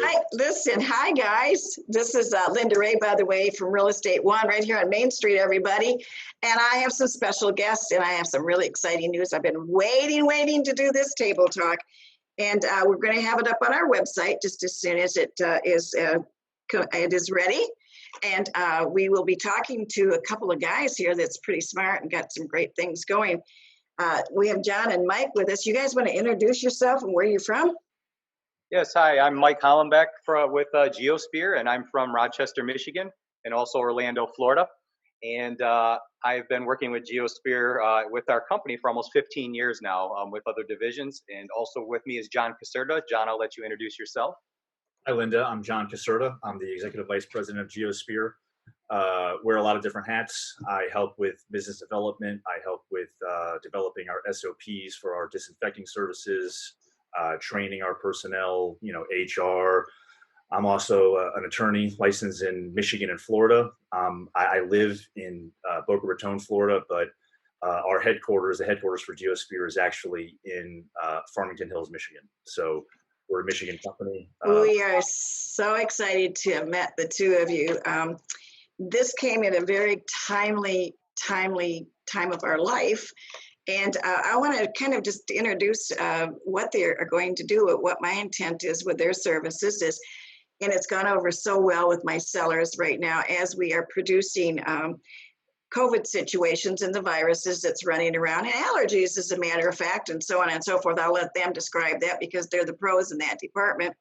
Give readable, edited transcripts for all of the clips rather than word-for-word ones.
Hi guys. This is Linda Rea, by the way, from Real Estate One, right here on Main Street, everybody. And I have some special guests, and I have some really exciting news. I've been waiting to do this table talk, and we're going to have it up on our website just as soon as it is ready. And we will be talking to a couple of guys here that's pretty smart and got some great things going. We have John and Mike with us. You guys want to introduce yourself and where you're from? Yes, hi, I'm Mike Hollenbeck with GeoSpear, and I'm from Rochester, Michigan, and also Orlando, Florida. And I've been working with GeoSpear with our company for almost 15 years now with other divisions. And also with me is John Caserta. John, I'll let you introduce yourself. Hi, Linda. I'm John Caserta. I'm the Executive Vice President of GeoSpear. Wear a lot of different hats. I help with business development. I help with developing our SOPs for our disinfecting services, training our personnel, HR. I'm also an attorney licensed in Michigan and Florida. I live in Boca Raton, Florida, but the headquarters for GeoSpear is actually in Farmington Hills, Michigan. So we're a Michigan company. We are so excited to have met the two of you. This came at a very timely time of our life. And I want to kind of just introduce what they are going to do, what my intent is with their services is, and it's gone over so well with my sellers right now as we are producing COVID situations and the viruses that's running around, and allergies as a matter of fact, and so on and so forth. I'll let them describe that because they're the pros in that department.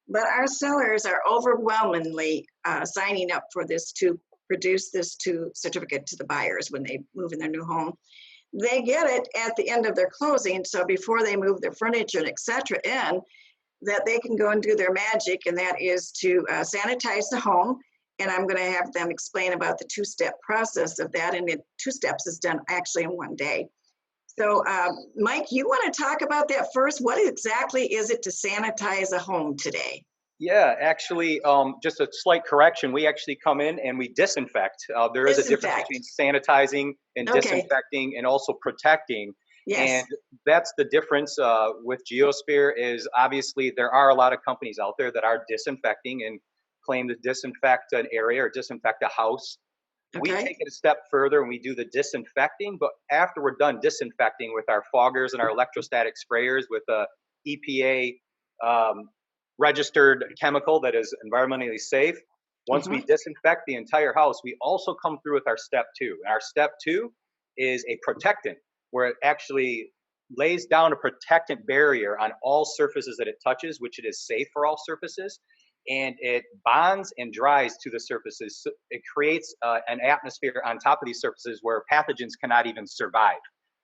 But our sellers are overwhelmingly signing up for this to produce this certificate to the buyers when they move in their new home. They get it at the end of their closing, so before they move their furniture and et cetera in, that they can go and do their magic, and that is to sanitize the home. And I'm going to have them explain about the two-step process of that, and 2 steps is done actually in 1 day. So Mike, you want to talk about that first? What exactly is it to sanitize a home today? Yeah, actually, just a slight correction. We actually come in and we disinfect. There is a difference between sanitizing and disinfecting and also protecting. Yes. And that's the difference with GeoSpear is obviously there are a lot of companies out there that are disinfecting and claim to disinfect an area or disinfect a house. We take it a step further and we do the disinfecting, but after we're done disinfecting with our foggers and our electrostatic sprayers with a EPA registered chemical that is environmentally safe, once we disinfect the entire house, we also come through with our step 2. And our step 2 is a protectant, where it actually lays down a protectant barrier on all surfaces that it touches, which it is safe for all surfaces. And it bonds and dries to the surfaces. So it creates an atmosphere on top of these surfaces where pathogens cannot even survive.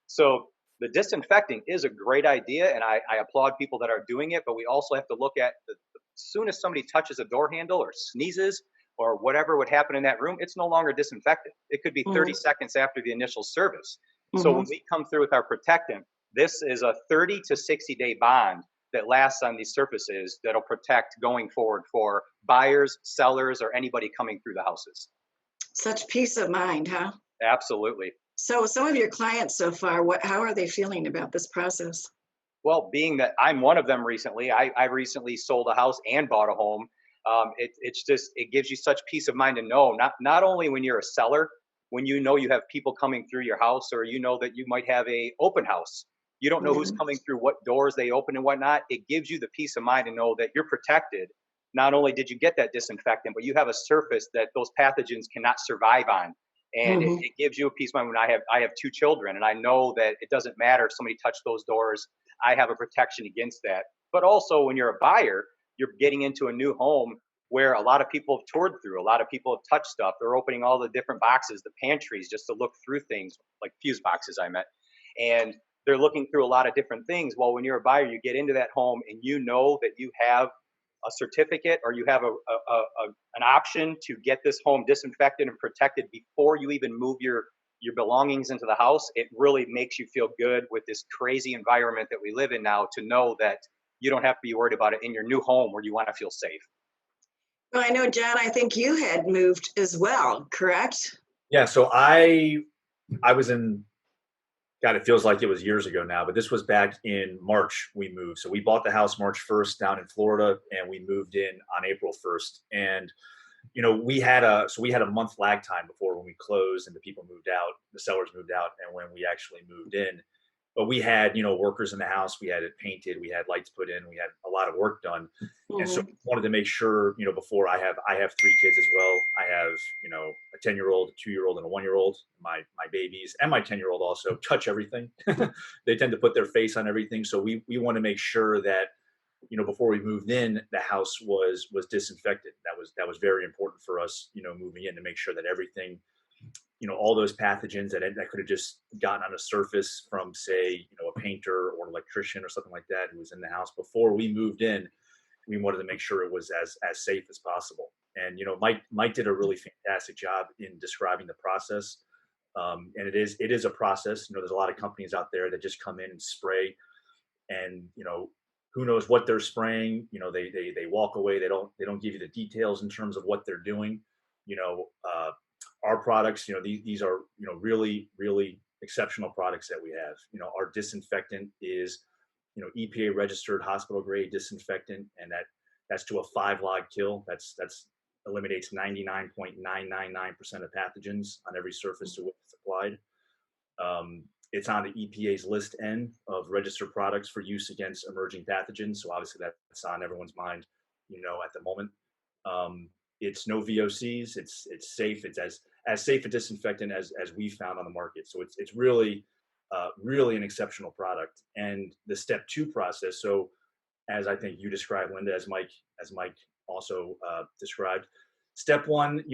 So the disinfecting is a great idea, and I applaud people that are doing it, but we also have to look at as soon as somebody touches a door handle or sneezes or whatever would happen in that room, it's no longer disinfected. It could be 30 seconds after the initial service. So when we come through with our protectant, this is a 30 to 60 day bond that lasts on these surfaces that'll protect going forward for buyers, sellers, or anybody coming through the houses. Such peace of mind, huh? Absolutely. So some of your clients so far, how are they feeling about this process? Well, being that I'm one of them recently, I recently sold a house and bought a home. It gives you such peace of mind to know, not only when you're a seller, when you know you have people coming through your house, or you know that you might have a open house. You don't know who's coming through, what doors they open and whatnot. It gives you the peace of mind to know that you're protected. Not only did you get that disinfectant, but you have a surface that those pathogens cannot survive on. And it gives you a peace of mind when I have 2 children, and I know that it doesn't matter if somebody touched those doors, I have a protection against that. But also when you're a buyer, you're getting into a new home where a lot of people have toured through, a lot of people have touched stuff. They're opening all the different boxes, the pantries, just to look through things, like fuse boxes I meant. And they're looking through a lot of different things. Well, when you're a buyer, you get into that home and you know that you have a certificate, or you have an option to get this home disinfected and protected before you even move your belongings into the house. It really makes you feel good with this crazy environment that we live in now, to know that you don't have to be worried about it in your new home where you want to feel safe. Well, I know, John, I think you had moved as well, correct? Yeah, so I was in God, it feels like it was years ago now, but this was back in March we moved. So we bought the house March 1st down in Florida, and we moved in on April 1st. And we had a month lag time before when we closed and the people moved out, the sellers moved out, and when we actually moved in. But we had, workers in the house, we had it painted, we had lights put in, we had a lot of work done. And so Mhm. we wanted to make sure, before I have three kids as well. I have, a 10-year-old, a 2-year-old, and a 1-year-old. My babies and my 10-year-old also touch everything. They tend to put their face on everything. So we want to make sure that, before we moved in, the house was disinfected. That was very important for us, moving in, to make sure that everything, all those pathogens that could have just gotten on a surface from, say, a painter or an electrician or something like that who was in the house before we moved in. We wanted to make sure it was as safe as possible. And Mike did a really fantastic job in describing the process. And it is a process. There's a lot of companies out there that just come in and spray, and who knows what they're spraying. They walk away. They don't give you the details in terms of what they're doing. Our products, these are really, really exceptional products that we have. Our disinfectant is EPA registered hospital grade disinfectant, and that's to a 5-log kill. That's eliminates 99.999% of pathogens on every surface to which it's applied. It's on the EPA's list N of registered products for use against emerging pathogens. So obviously that's on everyone's mind, at the moment. It's no VOCs. It's safe. It's as safe a disinfectant as we found on the market. So it's really really an exceptional product. And the step 2 process. So as I think you described, Linda, as Mike also described, step 1,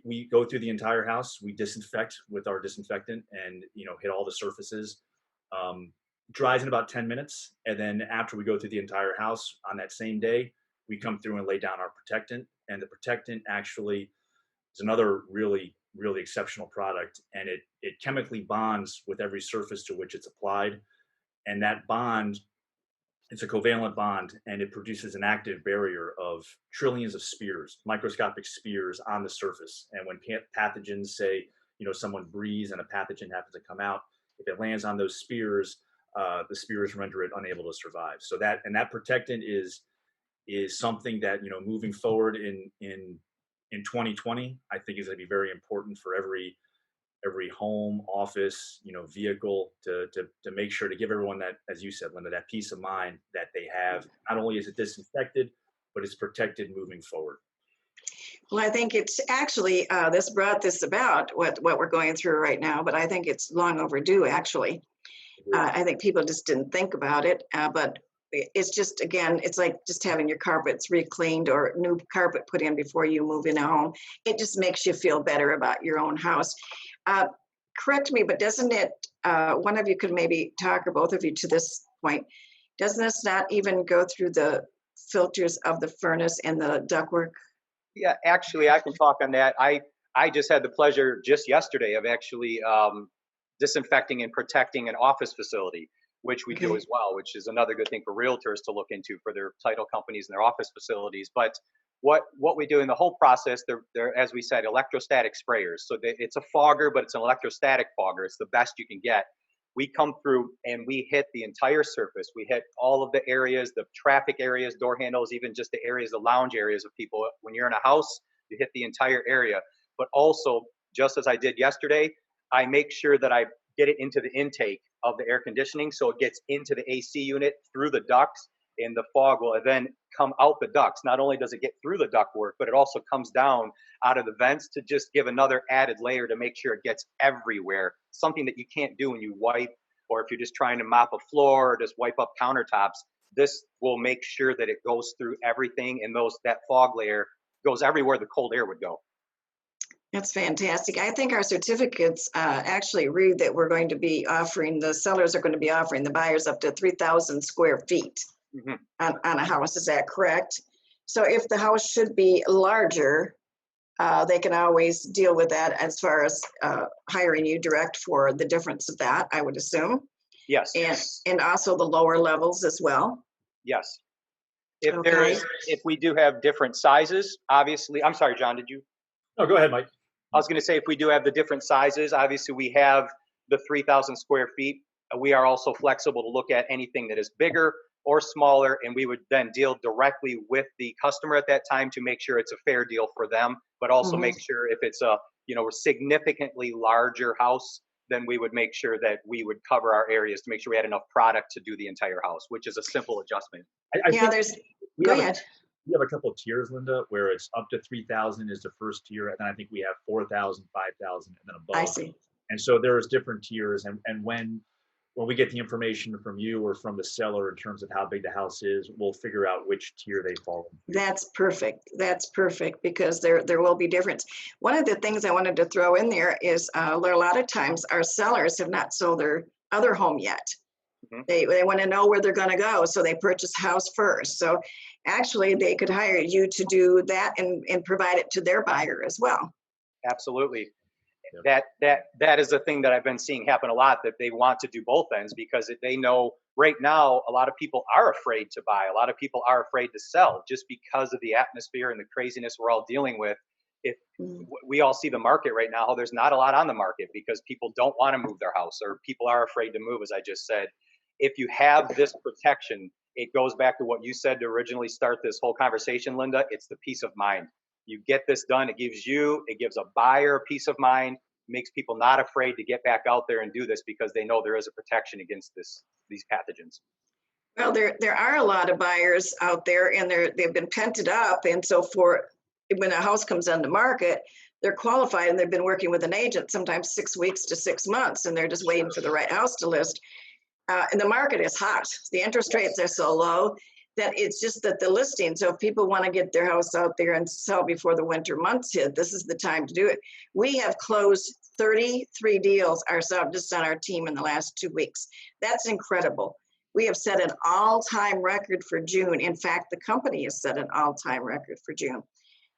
we go through the entire house. We disinfect with our disinfectant and, hit all the surfaces. Dries in about 10 minutes. And then after we go through the entire house on that same day, we come through and lay down our protectant. And the protectant actually is another really, really exceptional product. And it chemically bonds with every surface to which it's applied. And that bond, it's a covalent bond, and it produces an active barrier of trillions of spears, microscopic spears on the surface. And when pathogens, say, someone breathes and a pathogen happens to come out, if it lands on those spears, the spears render it unable to survive. So that protectant is something that, moving forward in 2020, I think is going to be very important for every home, office, vehicle, to make sure to give everyone that, as you said, Linda, that peace of mind that they have. Not only is it disinfected, but it's protected moving forward. Well, I think it's actually, this brought this about, what we're going through right now, but I think it's long overdue, actually. I think people just didn't think about it, but it's just, again, it's like just having your carpets re-cleaned or new carpet put in before you move in a home. It just makes you feel better about your own house. Correct me, but doesn't it, one of you could maybe talk, or both of you to this point, doesn't this not even go through the filters of the furnace and the ductwork? Yeah, actually, I can talk on that. I just had the pleasure just yesterday of actually disinfecting and protecting an office facility, which we do as well, which is another good thing for realtors to look into for their title companies and their office facilities. But what we do in the whole process, they're, as we said, electrostatic sprayers. So it's a fogger, but it's an electrostatic fogger. It's the best you can get. We come through and we hit the entire surface. We hit all of the areas, the traffic areas, door handles, even just the areas, the lounge areas of people. When you're in a house, you hit the entire area. But also, just as I did yesterday, I make sure that I get it into the intake of the air conditioning, so it gets into the AC unit through the ducts, and the fog will then come out the ducts. Not only does it get through the ductwork, but it also comes down out of the vents to just give another added layer to make sure it gets everywhere. Something that you can't do when you wipe, or if you're just trying to mop a floor or just wipe up countertops. This will make sure that it goes through everything, and that fog layer goes everywhere the cold air would go. That's fantastic. I think our certificates actually read that we're going to be offering, the sellers are going to be offering the buyers up to 3,000 square feet on a house. Is that correct? So if the house should be larger, they can always deal with that as far as hiring you direct for the difference of that, I would assume. Yes. And also the lower levels as well. Yes. If we do have different sizes, obviously, I'm sorry, John, did you? No, go ahead, Mike. I was going to say, if we do have the different sizes, obviously we have the 3,000 square feet we are also flexible to look at anything that is bigger or smaller, and we would then deal directly with the customer at that time to make sure it's a fair deal for them, but also Mhm. make sure if it's a significantly larger house, then we would make sure that we would cover our areas to make sure we had enough product to do the entire house, which is a simple adjustment. I Yeah, think there's, we go have a ahead. we have a couple of tiers, Linda, where it's up to 3,000 is the first tier, and then I think we have 4,000, 5,000, and then I above. see. And so there's different tiers, and when we get the information from you or from the seller in terms of how big the house is, we'll figure out which tier they fall into. That's perfect. That's perfect because there will be difference. One of the things I wanted to throw in there is a lot of times our sellers have not sold their other home yet. Mhm. They want to know where they're going to go, so they purchase a house first. So actually, they could hire you to do that and provide it to their buyer as well. Absolutely. Yep. That is the thing that I've been seeing happen a lot, that they want to do both ends because they know right now a lot of people are afraid to buy. A lot of people are afraid to sell just because of the atmosphere and the craziness we're all dealing with. If Mm. we all see the market right now, how there's not a lot on the market because people don't want to move their house or people are afraid to move, as I just said. If you have this protection, it goes back to what you said to originally start this whole conversation, Linda. It's the peace of mind. You get this done, it gives a buyer peace of mind, makes people not afraid to get back out there and do this because they know there is a protection against these pathogens. Well, there are a lot of buyers out there, and they've been pented up, and so for when a house comes on the market, they're qualified and they've been working with an agent sometimes 6 weeks to 6 months, and they're just waiting for the right house to list. And the market is hot. The interest rates are so low that it's just that the listing. So if people want to get their house out there and sell before the winter months hit, this is the time to do it. We have closed 33 deals ourselves just on our team in the last 2 weeks. That's incredible. We have set an all-time record for June. In fact, the company has set an all-time record for June.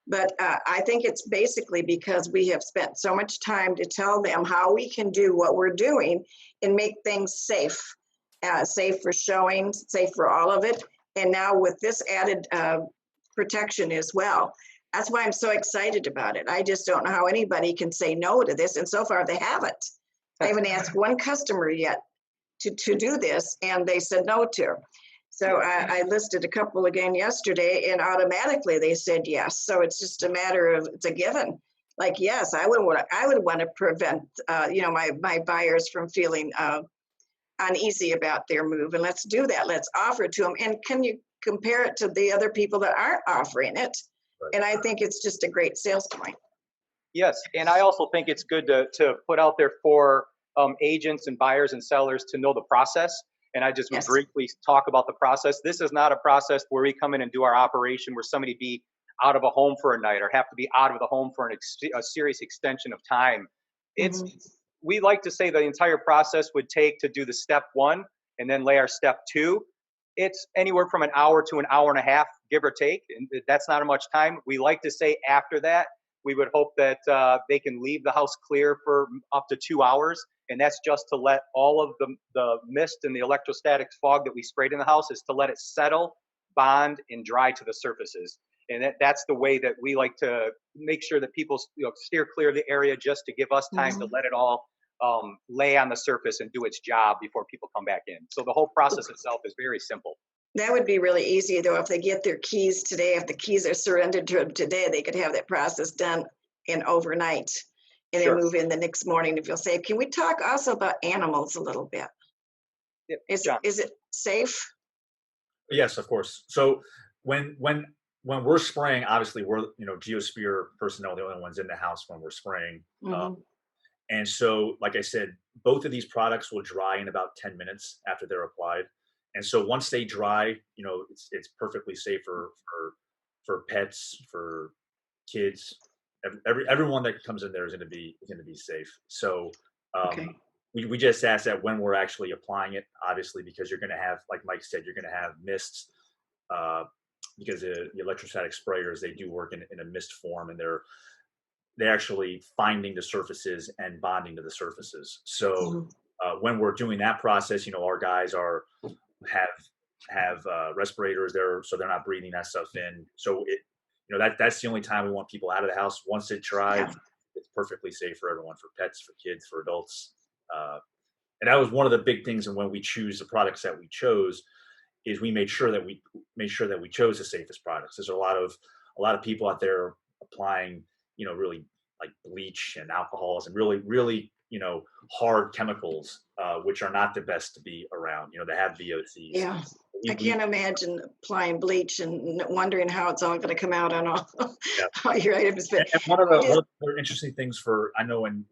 But I think it's basically because we have spent so much time to tell them how we can do what we're doing and make things safe, safe for showing, safe for all of it. And now with this added protection as well. That's why I'm so excited about it. I just don't know how anybody can say no to this. And so far they haven't. I haven't asked one customer yet to do this, and they said no to. So I listed a couple again yesterday, and automatically they said yes. So it's just a matter of, it's a given. Like, yes, I would want to prevent, my buyers from feeling uneasy about their move, and let's do that. Let's offer it to them. And can you compare it to the other people that aren't offering it? Right. And I think it's just a great sales point. Yes, and I also think it's good to put out there for agents and buyers and sellers to know the process. And I just would Yes. briefly talk about the process. This is not a process where we come in and do our operation where somebody be out of a home for a night or have to be out of the home for a serious extension of time. It's Mhm. We like to say the entire process would take to do the step one and then lay our step two. It's anywhere from an hour to an hour and a half, give or take. And that's not much time. We like to say after that, we would hope that they can leave the house clear for up to 2 hours. And that's just to let all of the mist and the electrostatic fog that we sprayed in the house is to let it settle, bond, and dry to the surfaces. And that's the way that we like to make sure that people steer clear of the area, just to give us time to Mhm. let it all lay on the surface and do its job before people come back in. So the whole process itself is very simple. That would be really easy, though, if they get their keys today. If the keys are surrendered to them today, they could have that process done in overnight and Sure. then move in the next morning to feel safe. Can we talk also about animals a little bit? Yep. Is John. is it safe? Yes, of course. So when we're spraying, obviously we're GeoSpear personnel, the only ones in the house when we're spraying. Mhm. And so, like I said, both of these products will dry in about 10 minutes after they're applied. And so once they dry, it's perfectly safe for pets, for kids. Everyone that comes in there is going to be safe. So Okay. we just ask that when we're actually applying it, obviously, because you're going to have, like Mike said, you're going to have mists, because the electrostatic sprayers, they do work in a mist form, and they're actually finding the surfaces and bonding to the surfaces. So Mhm. when we're doing that process, our guys have respirators there, so they're not breathing that stuff in. So that's the only time we want people out of the house. Once it dries, Yeah. it's perfectly safe for everyone, for pets, for kids, for adults. And that was one of the big things. And when we choose the products that we chose, is we made sure that we chose the safest products. There's a lot of people out there applying, really like bleach and alcohols and really, hard chemicals, which are not the best to be around. They have VOCs. Yeah. I can't imagine applying bleach and wondering how it's all going to come out on all, Yeah. all your items. But and one of the interesting things I know when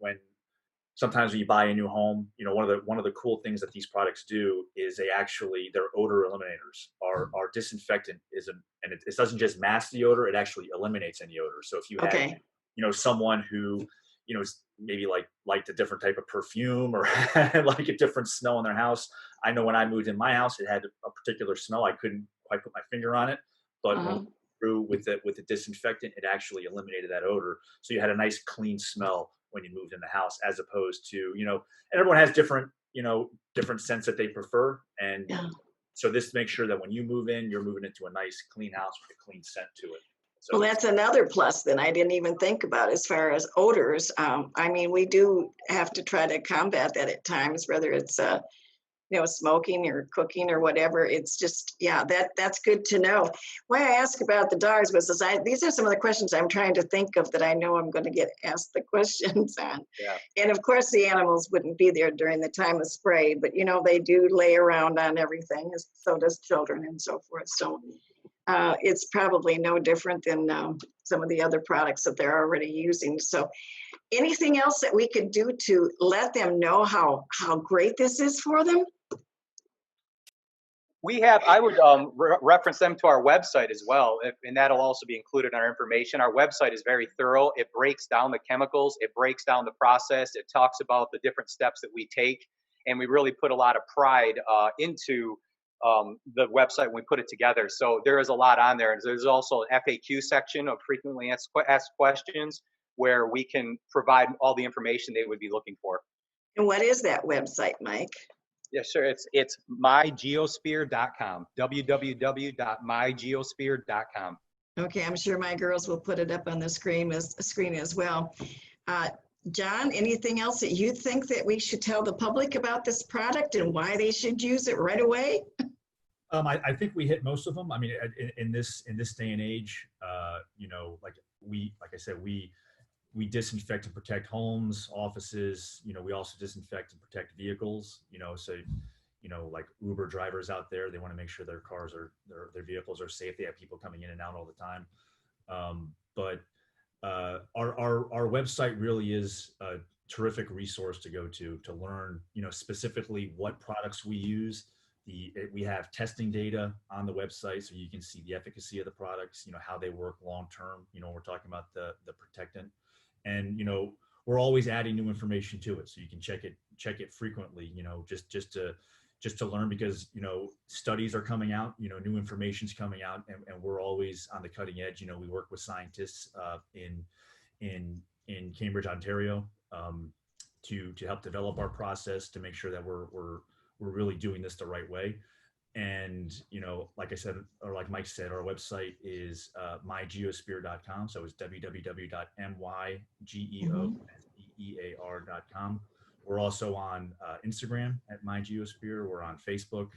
sometimes when you buy a new home, one of the cool things that these products do is they're odor eliminators. Our disinfectant and it doesn't just mask the odor; it actually eliminates any odor. So if you have, someone who, maybe liked a different type of perfume or like a different smell in their house. I know when I moved in my house, it had a particular smell. I couldn't quite put my finger on it, but when through with the disinfectant, it actually eliminated that odor. So you had a nice clean smell when you moved in the house, as opposed to, and everyone has different scents that they prefer. And so this makes sure that when you move in, you're moving into a nice clean house with a clean scent to it. So, well, that's another plus that I didn't even think about as far as odors. We do have to try to combat that at times, whether it's, smoking or cooking or whatever. It's just, that's good to know. Why I asked about the dogs was these are some of the questions I'm trying to think of that I know I'm going to get asked the questions on. Yeah. And of course, the animals wouldn't be there during the time of spray, but they do lay around on everything. So does children and so forth. So it's probably no different than some of the other products that they're already using. So anything else that we could do to let them know how great this is for them? I would reference them to our website as well, and that'll also be included in our information. Our website is very thorough. It breaks down the chemicals. It breaks down the process. It talks about the different steps that we take, and we really put a lot of pride into the website when we put it together. So there is a lot on there. There's also an FAQ section of frequently asked questions where we can provide all the information they would be looking for. And what is that website, Mike? Yeah, sure. It's mygeospear.com. www.mygeospear.com. Okay, I'm sure my girls will put it up on the screen as well. John, anything else that you think that we should tell the public about this product and why they should use it right away? I think we hit most of them. I mean, in this day and age, like I said, we disinfect and protect homes, offices. We also disinfect and protect vehicles. So, like Uber drivers out there, they want to make sure their their vehicles are safe. They have people coming in and out all the time. But our website really is a terrific resource to go to learn, specifically what products we use. We have testing data on the website, so you can see the efficacy of the products, how they work long term. We're talking about the protectant, and we're always adding new information to it, so you can check it frequently. Just to learn, because studies are coming out, new information's coming out, and we're always on the cutting edge. We work with scientists in Cambridge, Ontario, to help develop our process to make sure that we're really doing this the right way. And like I said, or like Mike said, our website is mygeospear.com. So it's www.mygeospear.com. We're also on Instagram at mygeospear. We're on Facebook.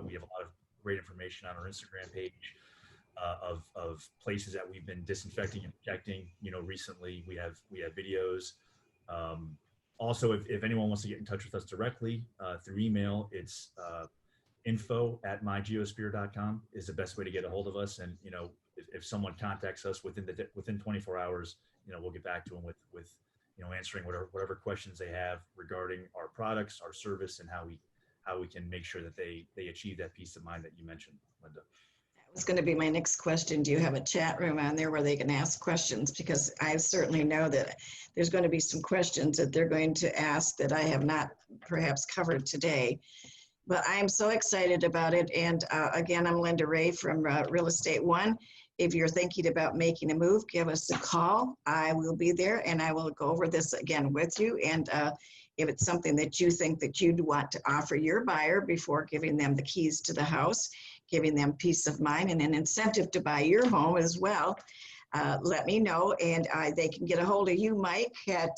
We have a lot of great information on our Instagram page of places that we've been disinfecting and protecting. Recently we have videos. Also, if anyone wants to get in touch with us directly through email, it's info@mygeospear.com is the best way to get a hold of us. And if someone contacts us within 24 hours, we'll get back to them with answering whatever questions they have regarding our products, our service, and how we can make sure that they achieve that peace of mind that you mentioned, Linda. That was going to be my next question. Do you have a chat room on there where they can ask questions? Because I certainly know that there's going to be some questions that they're going to ask that I have not perhaps covered today. But I'm so excited about it. And again, I'm Linda Rea from Real Estate One. If you're thinking about making a move, give us a call. I will be there, and I will go over this again with you. And if it's something that you think that you'd want to offer your buyer before giving them the keys to the house, giving them peace of mind and an incentive to buy your home as well, let me know. And they can get a hold of you, Mike, at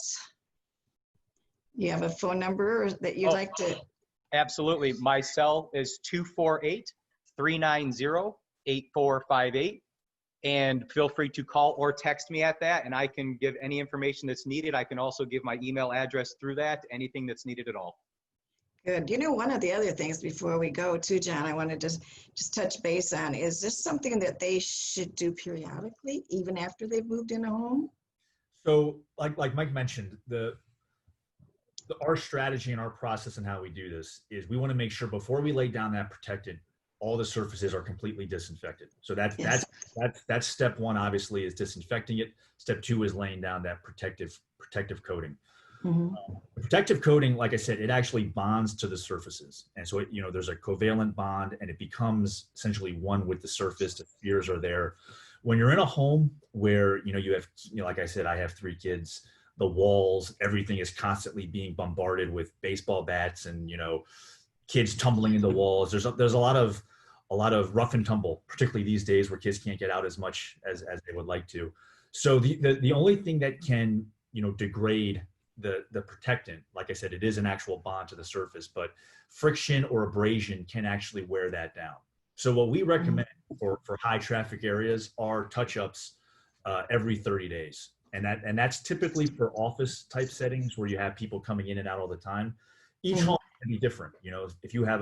You have a phone number that you'd like to? Absolutely. My cell is 248-390-8458. And feel free to call or text me at that, and I can give any information that's needed. I can also give my email address through that, anything that's needed at all. Good. You know, one of the other things before we go to John, I wanted to just touch base on, is this something that they should do periodically, even after they've moved in a home? So like Mike mentioned, our strategy and our process and how we do this is we want to make sure before we lay down that protectant, all the surfaces are completely disinfected. So that's step one, obviously, is disinfecting it. Step two is laying down that protective coating. Mm-hmm. The protective coating, like I said, it actually bonds to the surfaces. And so, there's a covalent bond and it becomes essentially one with the surface. The spheres are there. When you're in a home where, you have, like I said, I have 3 kids, the walls, everything is constantly being bombarded with baseball bats and, kids tumbling into walls. There's a lot of rough and tumble, particularly these days where kids can't get out as much as they would like to. So the only thing that can, degrade the protectant, like I said, it is an actual bond to the surface, but friction or abrasion can actually wear that down. So what we recommend for high traffic areas are touch-ups every 30 days. And that's typically for office type settings where you have people coming in and out all the time. Each home can be different. If you had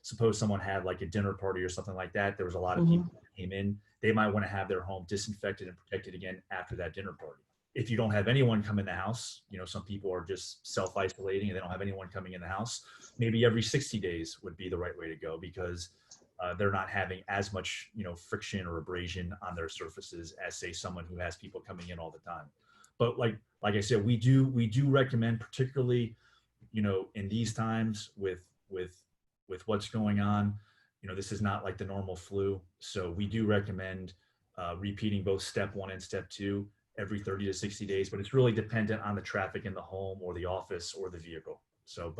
suppose someone had like a dinner party or something like that, there was a lot of people that came in, they might want to have their home disinfected and protected again after that dinner party. If you don't have anyone come in the house, some people are just self-isolating and they don't have anyone coming in the house, maybe every 60 days would be the right way to go, because they're not having as much, friction or abrasion on their surfaces as, say, someone who has people coming in all the time. But like I said, we do recommend, particularly, in these times with what's going on, this is not like the normal flu. So we do recommend repeating both step 1 and step 2 every 30 to 60 days, but it's really dependent on the traffic in the home or the office or the vehicle. So,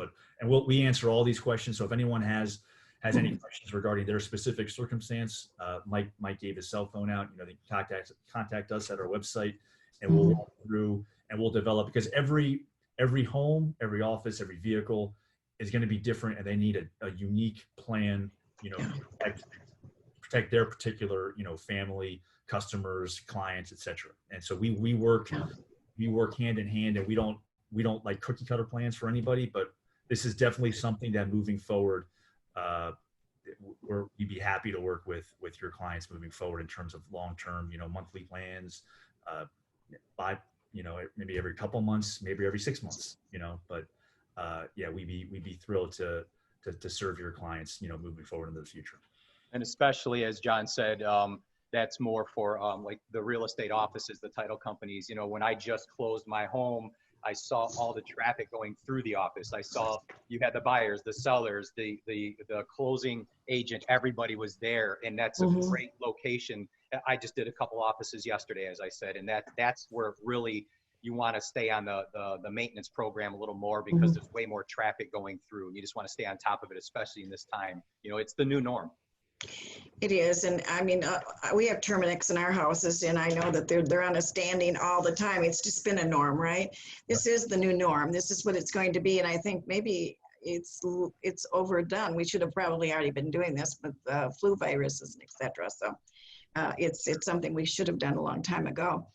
we answer all these questions. So if anyone has any questions regarding their specific circumstance, Mike gave his cell phone out. They contact us at our website, and we'll walk through and we'll develop, because every home, every office, every vehicle is going to be different, and they need a unique plan, to protect their particular, family, customers, clients, etc. And so we work hand in hand, and we don't like cookie cutter plans for anybody, but this is definitely something that moving forward, we'd be happy to work with your clients moving forward in terms of long-term, monthly plans, maybe every couple months, maybe every 6 months, but we'd be thrilled to serve your clients, moving forward into the future. And especially, as John said, that's more for like the real estate offices, the title companies. When I just closed my home, I saw all the traffic going through the office. I saw you had the buyers, the sellers, the closing agent, everybody was there. And that's a great location. I just did a couple offices yesterday, as I said, and that's where really you want to stay on the maintenance program a little more, because there's way more traffic going through, and you just want to stay on top of it, especially in this time. It's the new norm. It is. And I mean, we have Terminix in our houses, and I know that they're on a standing all the time. It's just been a norm, right? This is the new norm. This is what it's going to be. And I think maybe it's overdone. We should have probably already been doing this with flu viruses and et cetera. So it's something we should have done a long time ago.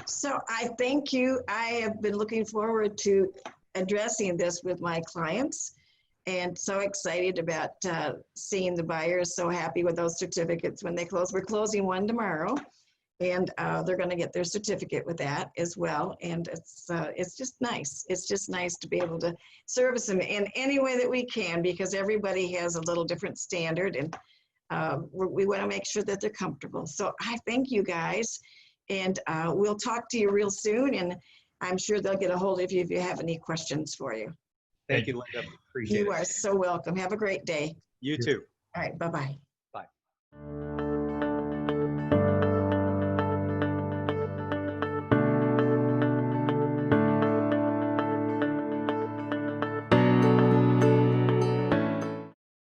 So I thank you. I have been looking forward to addressing this with my clients, and so excited about seeing the buyers so happy with those certificates when they close. We're closing one tomorrow, and they're going to get their certificate with that as well. And it's just nice. It's just nice to be able to service them in any way that we can, because everybody has a little different standard, and we want to make sure that they're comfortable. So I thank you guys, and we'll talk to you real soon, and I'm sure they'll get a hold of you if you have any questions for you. Thank you, Linda. Appreciate it. You are so welcome. Have a great day. You too. All right. Bye-bye. Bye.